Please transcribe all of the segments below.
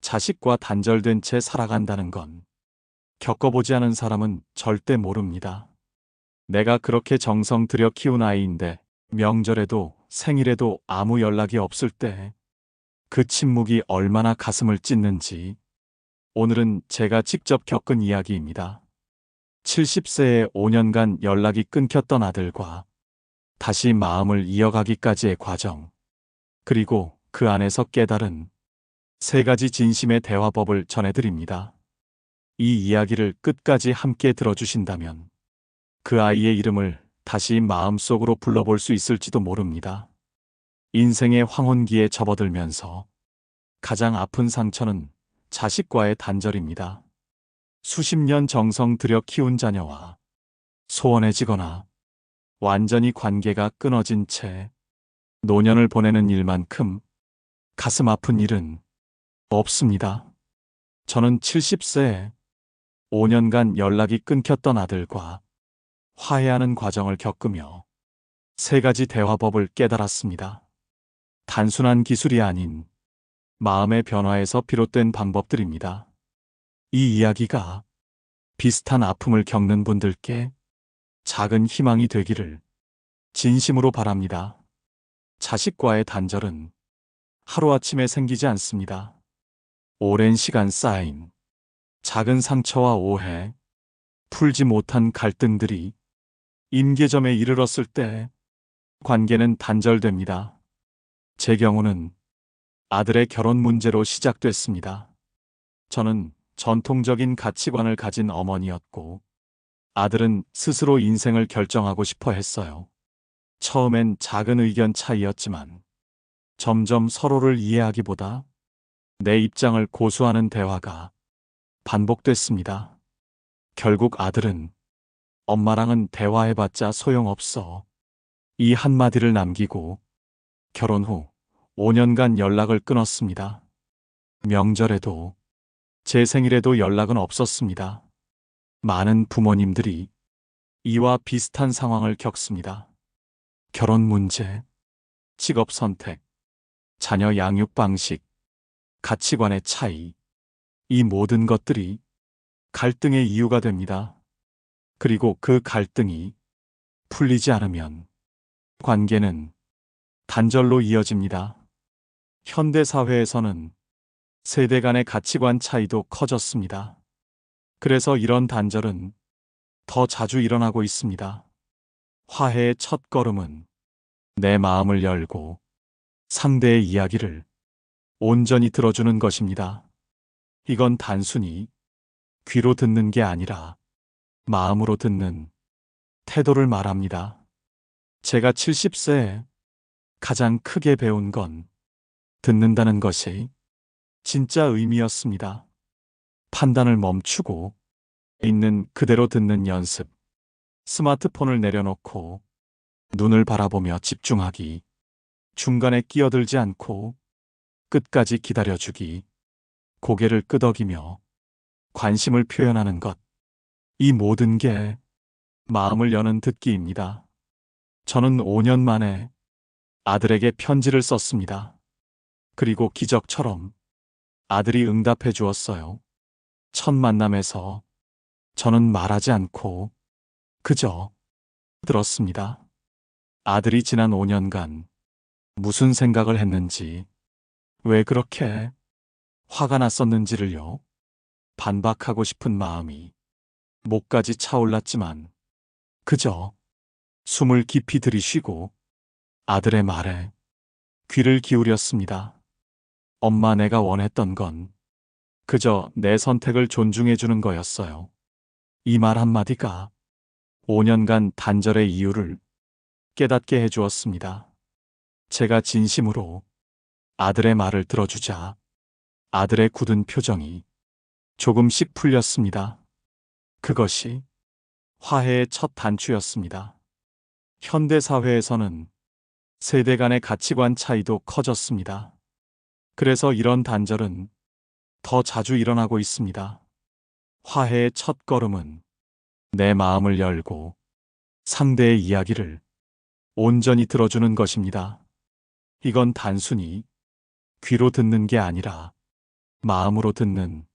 자식과 단절된 채 살아간다는 건 겪어보지 않은 사람은 절대 모릅니다. 내가 그렇게 정성 들여 키운 아이인데 명절에도 생일에도 아무 연락이 없을 때 그 침묵이 얼마나 가슴을 찢는지 오늘은 제가 직접 겪은 이야기입니다. 70세에 5년간 연락이 끊겼던 아들과 다시 마음을 이어가기까지의 과정, 그리고 그 안에서 깨달은 세 가지 진심의 대화법을 전해드립니다. 이 이야기를 끝까지 함께 들어주신다면 그 아이의 이름을 다시 마음속으로 불러볼 수 있을지도 모릅니다. 인생의 황혼기에 접어들면서 가장 아픈 상처는 자식과의 단절입니다. 수십 년 정성 들여 키운 자녀와 소원해지거나 완전히 관계가 끊어진 채 노년을 보내는 일만큼 가슴 아픈 일은 없습니다. 저는 70세에 5년간 연락이 끊겼던 아들과 화해하는 과정을 겪으며 세 가지 대화법을 깨달았습니다. 단순한 기술이 아닌 마음의 변화에서 비롯된 방법들입니다. 이 이야기가 비슷한 아픔을 겪는 분들께 작은 희망이 되기를 진심으로 바랍니다. 자식과의 단절은 하루아침에 생기지 않습니다. 오랜 시간 쌓인 작은 상처와 오해, 풀지 못한 갈등들이 임계점에 이르렀을 때 관계는 단절됩니다. 제 경우는 아들의 결혼 문제로 시작됐습니다. 저는 전통적인 가치관을 가진 어머니였고 아들은 스스로 인생을 결정하고 싶어 했어요. 처음엔 작은 의견 차이였지만 점점 서로를 이해하기보다 내 입장을 고수하는 대화가 반복됐습니다. 결국 아들은 엄마랑은 대화해봤자 소용없어 이 한마디를 남기고 결혼 후 5년간 연락을 끊었습니다. 명절에도 제 생일에도 연락은 없었습니다. 많은 부모님들이 이와 비슷한 상황을 겪습니다. 결혼 문제, 직업 선택, 자녀 양육 방식, 가치관의 차이, 이 모든 것들이 갈등의 이유가 됩니다. 그리고 그 갈등이 풀리지 않으면 관계는 단절로 이어집니다. 현대 사회에서는 세대 간의 가치관 차이도 커졌습니다. 그래서 이런 단절은 더 자주 일어나고 있습니다. 화해의 첫 걸음은 내 마음을 열고 상대의 이야기를 온전히 들어주는 것입니다. 이건 단순히 귀로 듣는 게 아니라 마음으로 듣는 태도를 말합니다. 제가 70세에 가장 크게 배운 건 듣는다는 것이 진짜 의미였습니다. 판단을 멈추고 있는 그대로 듣는 연습. 스마트폰을 내려놓고 눈을 바라보며 집중하기. 중간에 끼어들지 않고 끝까지 기다려주기. 고개를 끄덕이며 관심을 표현하는 것. 이 모든 게 마음을 여는 듣기입니다. 저는 5년 만에 아들에게 편지를 썼습니다. 그리고 기적처럼 아들이 응답해 주었어요. 첫 만남에서 저는 말하지 않고 그저 들었습니다. 아들이 지난 5년간 무슨 생각을 했는지, 왜 그렇게 화가 났었는지를요. 반박하고 싶은 마음이 목까지 차올랐지만 그저 숨을 깊이 들이쉬고 아들의 말에 귀를 기울였습니다. 엄마, 내가 원했던 건 그저 내 선택을 존중해 주는 거였어요. 이 말 한마디가 5년간 단절의 이유를 깨닫게 해주었습니다. 제가 진심으로 아들의 말을 들어주자 아들의 굳은 표정이 조금씩 풀렸습니다. 그것이 화해의 첫 단추였습니다. 현대 사회에서는 세대 간의 가치관 차이도 커졌습니다. 그래서 이런 단절은 더 자주 일어나고 있습니다. 화해의 첫 걸음은 내 마음을 열고 상대의 이야기를 온전히 들어주는 것입니다. 이건 단순히 귀로 듣는 게 아니라 마음으로 듣는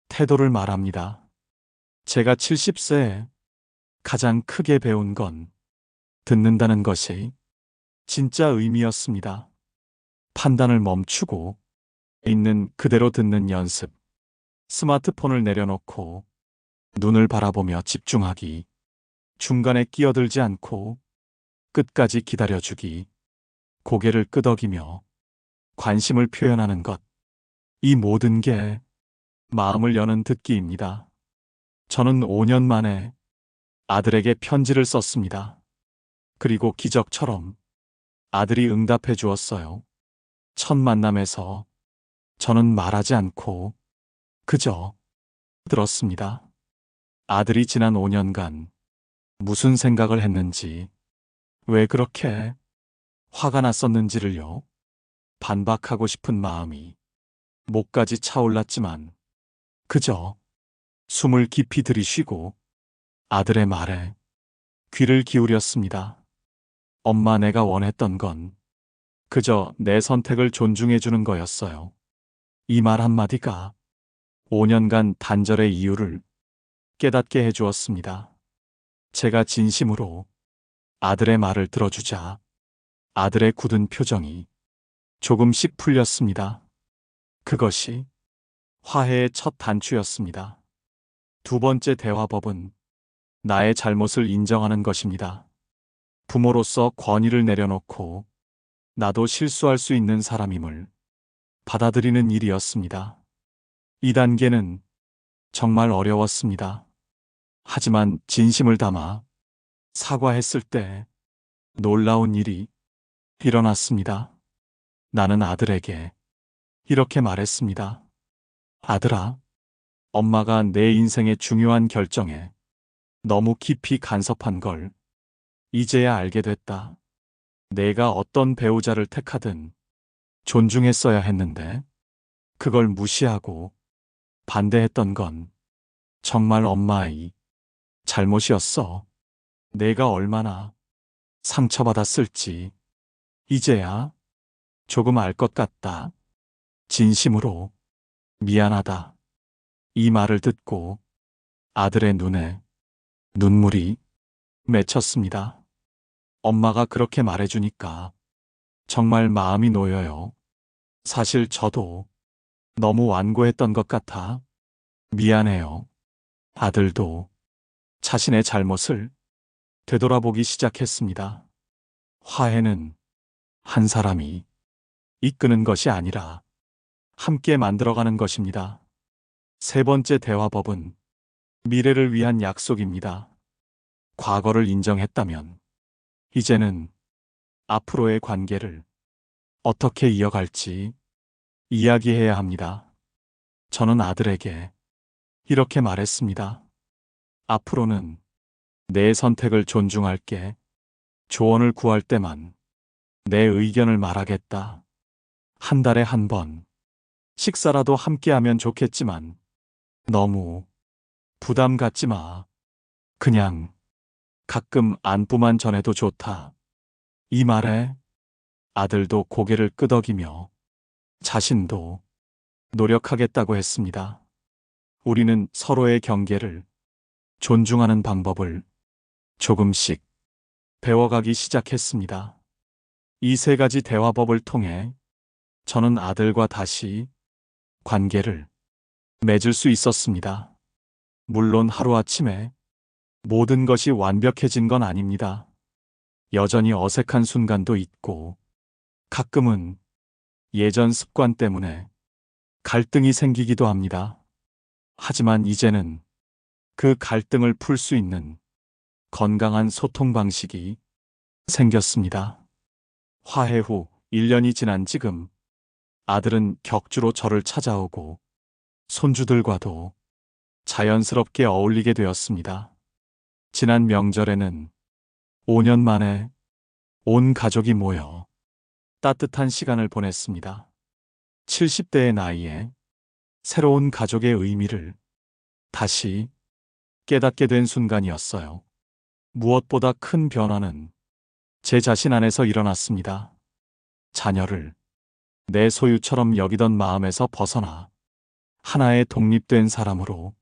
태도를 말합니다. 제가 70세에 가장 크게 배운 건 듣는다는 것이 진짜 의미였습니다. 판단을 멈추고 있는 그대로 듣는 연습. 스마트폰을 내려놓고 눈을 바라보며 집중하기. 중간에 끼어들지 않고 끝까지 기다려주기. 고개를 끄덕이며 관심을 표현하는 것. 이 모든 게 마음을 여는 듣기입니다. 저는 5년 만에 아들에게 편지를 썼습니다. 그리고 기적처럼 아들이 응답해 주었어요. 첫 만남에서 저는 말하지 않고 그저 들었습니다. 아들이 지난 5년간 무슨 생각을 했는지, 왜 그렇게 화가 났었는지를요. 반박하고 싶은 마음이 목까지 차올랐지만 그저 숨을 깊이 들이쉬고 아들의 말에 귀를 기울였습니다. 엄마, 내가 원했던 건 그저 내 선택을 존중해 주는 거였어요. 이 말 한마디가 5년간 단절의 이유를 깨닫게 해 주었습니다. 제가 진심으로 아들의 말을 들어주자 아들의 굳은 표정이 조금씩 풀렸습니다. 그것이 화해의 첫 단추였습니다. 두 번째 대화법은 나의 잘못을 인정하는 것입니다. 부모로서 권위를 내려놓고 나도 실수할 수 있는 사람임을 받아들이는 일이었습니다. 이 단계는 정말 어려웠습니다. 하지만 진심을 담아 사과했을 때 놀라운 일이 일어났습니다. 나는 아들에게 이렇게 말했습니다. 아들아, 엄마가 내 인생의 중요한 결정에 너무 깊이 간섭한 걸 이제야 알게 됐다. 내가 어떤 배우자를 택하든 존중했어야 했는데 그걸 무시하고 반대했던 건 정말 엄마의 잘못이었어. 내가 얼마나 상처받았을지 이제야 조금 알 것 같다. 진심으로 미안하다. 이 말을 듣고 아들의 눈에 눈물이 맺혔습니다. 엄마가 그렇게 말해주니까 정말 마음이 놓여요. 사실 저도 너무 완고했던 것 같아 미안해요. 아들도 자신의 잘못을 되돌아보기 시작했습니다. 화해는 한 사람이 이끄는 것이 아니라 함께 만들어가는 것입니다. 세 번째 대화법은 미래를 위한 약속입니다. 과거를 인정했다면 이제는 앞으로의 관계를 어떻게 이어갈지 이야기해야 합니다. 저는 아들에게 이렇게 말했습니다. 앞으로는 내 선택을 존중할게. 조언을 구할 때만 내 의견을 말하겠다. 한 달에 한 번 식사라도 함께하면 좋겠지만 너무 부담 갖지 마. 그냥 가끔 안부만 전해도 좋다. 이 말에 아들도 고개를 끄덕이며 자신도 노력하겠다고 했습니다. 우리는 서로의 경계를 존중하는 방법을 조금씩 배워가기 시작했습니다. 이 세 가지 대화법을 통해 저는 아들과 다시 관계를 맺을 수 있었습니다. 물론 하루아침에 모든 것이 완벽해진 건 아닙니다. 여전히 어색한 순간도 있고 가끔은 예전 습관 때문에 갈등이 생기기도 합니다. 하지만 이제는 그 갈등을 풀 수 있는 건강한 소통 방식이 생겼습니다. 화해 후 1년이 지난 지금 아들은 격주로 저를 찾아오고 손주들과도 자연스럽게 어울리게 되었습니다. 지난 명절에는 5년 만에 온 가족이 모여 따뜻한 시간을 보냈습니다. 70대의 나이에 새로운 가족의 의미를 다시 깨닫게 된 순간이었어요. 무엇보다 큰 변화는 제 자신 안에서 일어났습니다. 자녀를 내 소유처럼 여기던 마음에서 벗어나 하나의 독립된 사람으로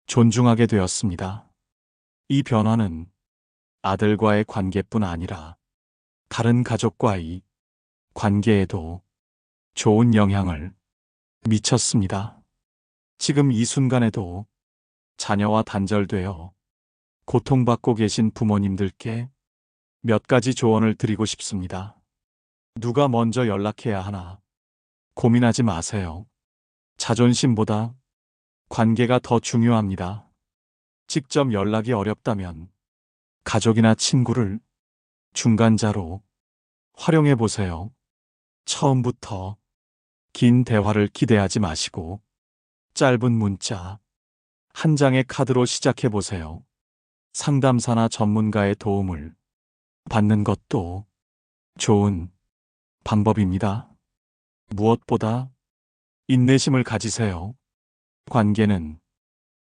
존중하게 되었습니다. 이 변화는 아들과의 관계뿐 아니라 다른 가족과의 관계에도 좋은 영향을 미쳤습니다. 지금 이 순간에도 자녀와 단절되어 고통받고 계신 부모님들께 몇 가지 조언을 드리고 싶습니다. 누가 먼저 연락해야 하나 고민하지 마세요. 자존심보다 관계가 더 중요합니다. 직접 연락이 어렵다면 가족이나 친구를 중간자로 활용해 보세요. 처음부터 긴 대화를 기대하지 마시고 짧은 문자 한 장의 카드로 시작해 보세요. 상담사나 전문가의 도움을 받는 것도 좋은 방법입니다. 무엇보다 인내심을 가지세요. 관계는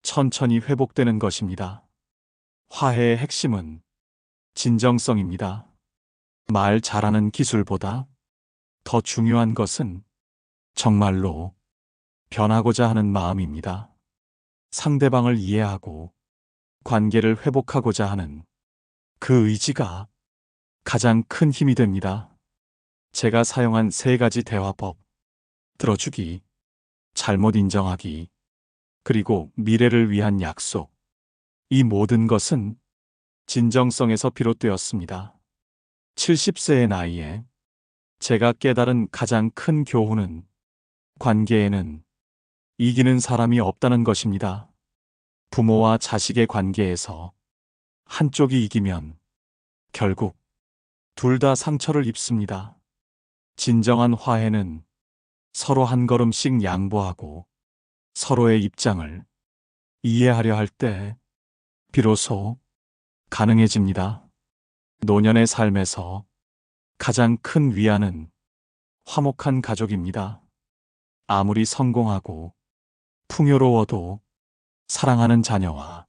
천천히 회복되는 것입니다. 화해의 핵심은 진정성입니다. 말 잘하는 기술보다 더 중요한 것은 정말로 변하고자 하는 마음입니다. 상대방을 이해하고 관계를 회복하고자 하는 그 의지가 가장 큰 힘이 됩니다. 제가 사용한 3가지 대화법, 들어주기, 잘못 인정하기, 그리고 미래를 위한 약속. 이 모든 것은 진정성에서 비롯되었습니다. 70세의 나이에 제가 깨달은 가장 큰 교훈은 관계에는 이기는 사람이 없다는 것입니다. 부모와 자식의 관계에서 한쪽이 이기면 결국 둘 다 상처를 입습니다. 진정한 화해는 서로 한 걸음씩 양보하고 서로의 입장을 이해하려 할 때 비로소 가능해집니다. 노년의 삶에서 가장 큰 위안은 화목한 가족입니다. 아무리 성공하고 풍요로워도 사랑하는 자녀와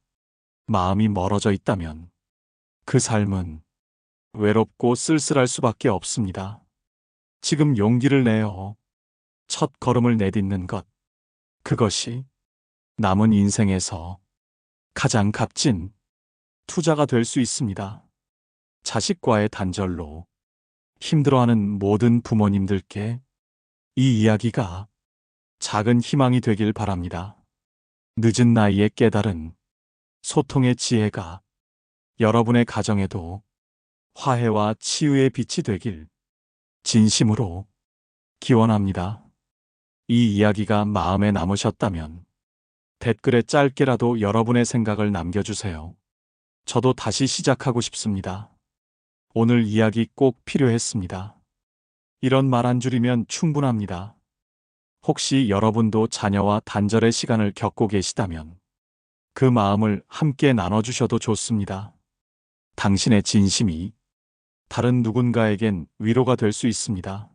마음이 멀어져 있다면 그 삶은 외롭고 쓸쓸할 수밖에 없습니다. 지금 용기를 내어 첫 걸음을 내딛는 것, 그것이 남은 인생에서 가장 값진 투자가 될 수 있습니다. 자식과의 단절로 힘들어하는 모든 부모님들께 이 이야기가 작은 희망이 되길 바랍니다. 늦은 나이에 깨달은 소통의 지혜가 여러분의 가정에도 화해와 치유의 빛이 되길 진심으로 기원합니다. 이 이야기가 마음에 남으셨다면 댓글에 짧게라도 여러분의 생각을 남겨주세요. 저도 다시 시작하고 싶습니다. 오늘 이야기 꼭 필요했습니다. 이런 말 한 줄이면 충분합니다. 혹시 여러분도 자녀와 단절의 시간을 겪고 계시다면 그 마음을 함께 나눠주셔도 좋습니다. 당신의 진심이 다른 누군가에겐 위로가 될 수 있습니다.